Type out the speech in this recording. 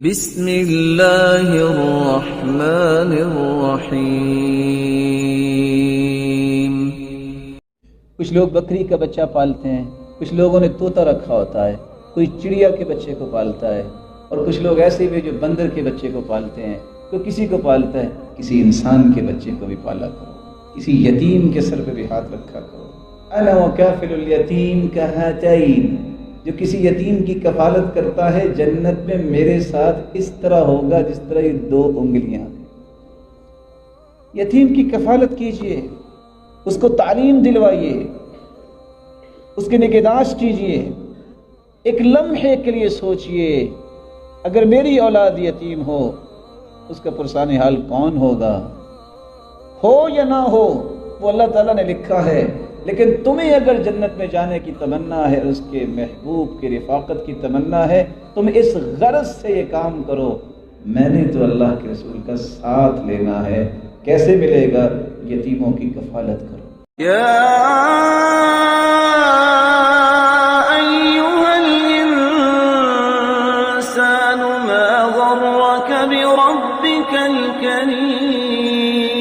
بسم اللہ الرحمن الرحیم۔ کچھ لوگ بکری کا بچہ پالتے ہیں، کچھ لوگوں نے طوطا رکھا ہوتا ہے، کوئی چڑیا کے بچے کو پالتا ہے، اور کچھ لوگ ایسے بھی جو بندر کے بچے کو پالتے ہیں، کوئی کسی کو پالتا ہے۔ کسی انسان کے بچے کو بھی پالا کرو، کسی یتیم کے سر پہ بھی ہاتھ رکھا کرو۔ انا وکافل الیتیم کہاتین، جو کسی یتیم کی کفالت کرتا ہے جنت میں میرے ساتھ اس طرح ہوگا جس طرح یہ 2 انگلیاں۔ یتیم کی کفالت کیجئے، اس کو تعلیم دلوائیے، اس کی نگہداشت کیجئے۔ ایک لمحے کے لیے سوچئے، اگر میری اولاد یتیم ہو اس کا پرسان حال کون ہوگا؟ ہو یا نہ ہو وہ اللہ تعالیٰ نے لکھا ہے، لیکن تمہیں اگر جنت میں جانے کی تمنا ہے، اس کے محبوب کی رفاقت کی تمنا ہے، تم اس غرض سے یہ کام کرو، میں نے تو اللہ کے رسول کا ساتھ لینا ہے۔ کیسے ملے گا؟ یتیموں کی کفالت کرو۔ یا ایھا الانسان ما غرک بربک الکریم۔